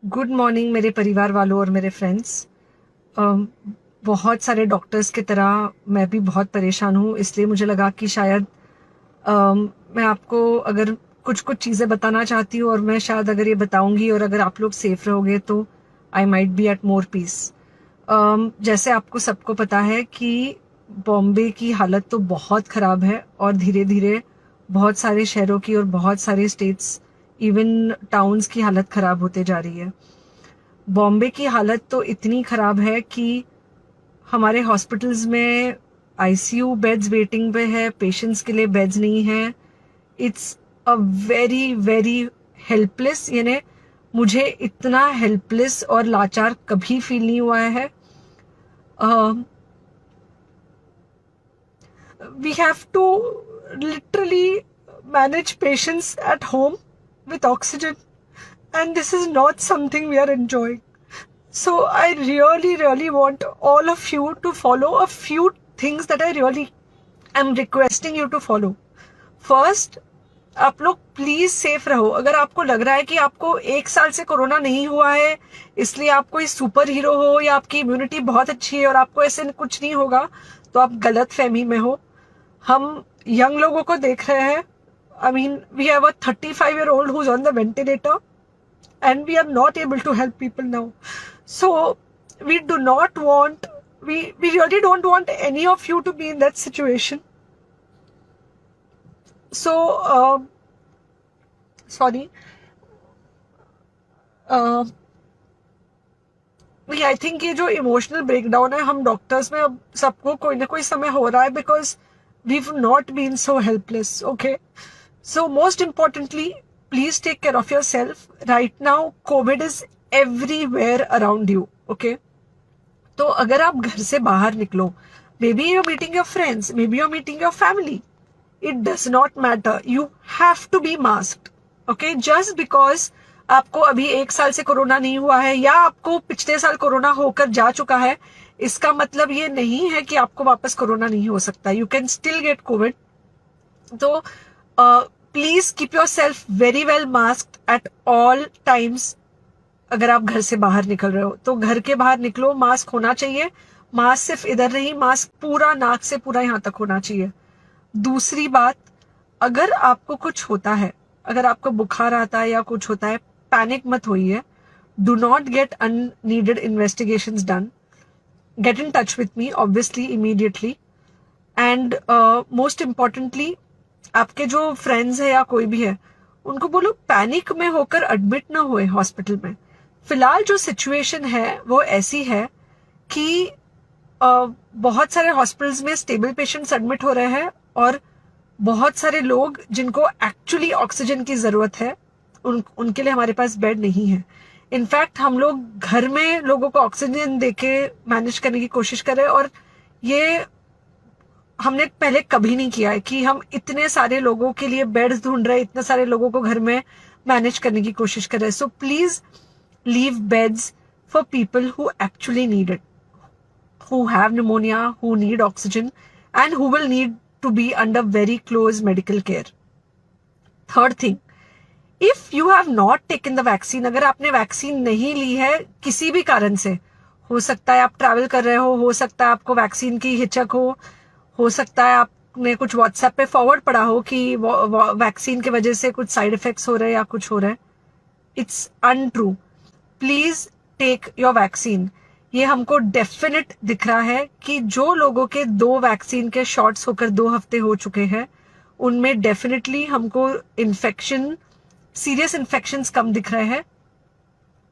Good morning मेरे परिवार वालों और मेरे फ्रेंड्स। बहुत सारे डॉक्टर्स की तरह मैं भी बहुत परेशान हूँ, इसलिए मुझे लगा कि शायद मैं आपको अगर कुछ कुछ चीज़ें बताना चाहती हूँ और मैं शायद अगर ये बताऊंगी और अगर आप लोग सेफ रहोगे तो I might be at more peace. जैसे आपको सबको पता है कि बॉम्बे की हालत तो बहुत ख़राब है और धीरे धीरे बहुत सारे शहरों की और बहुत सारे स्टेट्स इवन टाउन्स की हालत ख़राब होते जा रही है। बॉम्बे की हालत तो इतनी ख़राब है कि हमारे हॉस्पिटल्स में आईसीयू बेड्स वेटिंग पे है, पेशेंट्स के लिए बेड्स नहीं है। It's a very very helpless, यानी मुझे इतना हेल्पलेस और लाचार कभी फील नहीं हुआ है। We have to literally manage patients at home with oxygen, and this is not something we are enjoying. So I really want all of you to follow a few things that I really am requesting you to follow. First, आप लोग please safe रहो। अगर आपको लग रहा है कि आपको 1 साल से कोरोना नहीं हुआ है इसलिए आप कोई सुपर हीरो हो या आपकी इम्यूनिटी बहुत अच्छी है और आपको ऐसे कुछ नहीं होगा, तो आप गलत फहमी में हो। हम यंग लोगों को देख रहे हैं। I mean, we have a 35-year-old who's on the ventilator and we are not able to help people now. So we do not want, we really don't want any of you to be in that situation. So, sorry. I think ये जो emotional breakdown है हम doctors में अब सबको कोई ना कोई समय हो रहा है because we've not been so helpless. Okay, so most importantly, please take care of yourself. Right now COVID is everywhere around you. Okay, तो अगर आप घर से बाहर निकलो, maybe you're meeting your friends, maybe you're meeting your family, it does not matter, you have to be masked. Okay, just because आपको अभी 1 साल से कोरोना नहीं हुआ है या आपको पिछले साल कोरोना होकर जा चुका है, इसका मतलब ये नहीं है कि आपको वापस कोरोना नहीं हो सकता। You can still get covid. तो please keep yourself very well masked at all times. अगर आप घर से बाहर निकल रहे हो तो घर के बाहर निकलो, मास्क होना चाहिए। मास्क सिर्फ इधर नहीं, मास्क पूरा नाक से पूरा यहाँ तक होना चाहिए। दूसरी बात, अगर आपको कुछ होता है, अगर आपको बुखार आता है या कुछ होता है, पैनिक मत होइए। Do not get unneeded investigations done. Get in touch with me obviously immediately, and most importantly आपके जो फ्रेंड्स है या कोई भी है उनको बोलो पैनिक में होकर एडमिट ना हुए हॉस्पिटल में। फिलहाल जो सिचुएशन है वो ऐसी है कि बहुत सारे हॉस्पिटल्स में स्टेबल पेशेंट्स एडमिट हो रहे हैं और बहुत सारे लोग जिनको एक्चुअली ऑक्सीजन की जरूरत है उनके लिए हमारे पास बेड नहीं है। इनफैक्ट हम लोग घर में लोगों को ऑक्सीजन देके मैनेज करने की कोशिश करें, और ये हमने पहले कभी नहीं किया है कि हम इतने सारे लोगों के लिए बेड्स ढूंढ रहे हैं, इतने सारे लोगों को घर में मैनेज करने की कोशिश कर रहे हैं। So please leave beds for people who actually need it, who have pneumonia, who need oxygen and who will need to be under very close medical care. Third thing, if you have not taken the vaccine, अगर आपने vaccine नहीं ली है किसी भी कारण से, हो सकता है आप ट्रैवल कर रहे हो सकता है आपको वैक्सीन की हिचक हो सकता है आपने कुछ व्हाट्सएप पे फॉरवर्ड पढ़ा हो कि वैक्सीन की वजह से कुछ साइड इफेक्ट्स हो रहे हैं या कुछ हो रहा है। It's untrue. Please take your vaccine. ये हमको डेफिनेट दिख रहा है कि जो लोगों के 2 वैक्सीन के शॉट्स होकर 2 हफ्ते हो चुके हैं उनमें डेफिनेटली हमको इन्फेक्शन, सीरियस इन्फेक्शंस कम दिख रहे हैं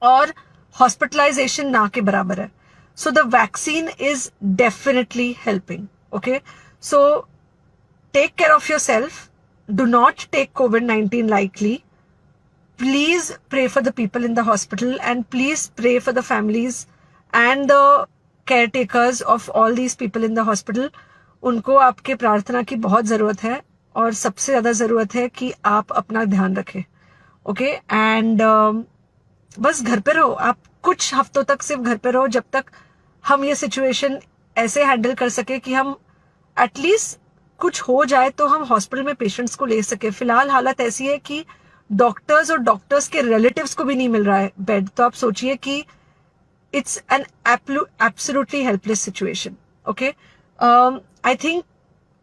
और हॉस्पिटलाइजेशन ना के बराबर है। So the vaccine is definitely helping. Okay, so take care of your self, do not take COVID-19 lightly. Please pray for the people in the hospital and please pray for the families and the caretakers of all these people in the hospital. उनको आपके प्रार्थना की बहुत जरूरत है और सबसे ज्यादा जरूरत है कि आप अपना ध्यान रखें। ओके, एंड बस घर पे रहो। आप कुछ हफ्तों तक सिर्फ घर पे रहो जब तक हम ये सिचुएशन ऐसे हैंडल कर सके कि हम एटलीस्ट कुछ हो जाए तो हम हॉस्पिटल में पेशेंट्स को ले सके। फिलहाल हालत ऐसी है कि डॉक्टर्स और डॉक्टर्स के रिलेटिव्स को भी नहीं मिल रहा है बेड, तो आप सोचिए कि it's an absolutely helpless situation. Okay, I think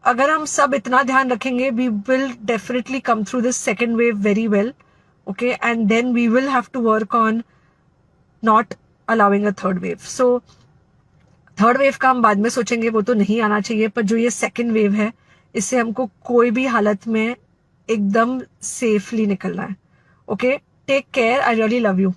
अगर हम सब इतना ध्यान रखेंगे, we will definitely come through this second wave very well. Okay, and then we will have to work on not allowing a third wave. So third wave का हम बाद में सोचेंगे, वो तो नहीं आना चाहिए, पर जो ये सेकेंड वेव है, इससे हमको कोई भी हालत में एकदम सेफली निकलना है. Okay, take care, I really love you.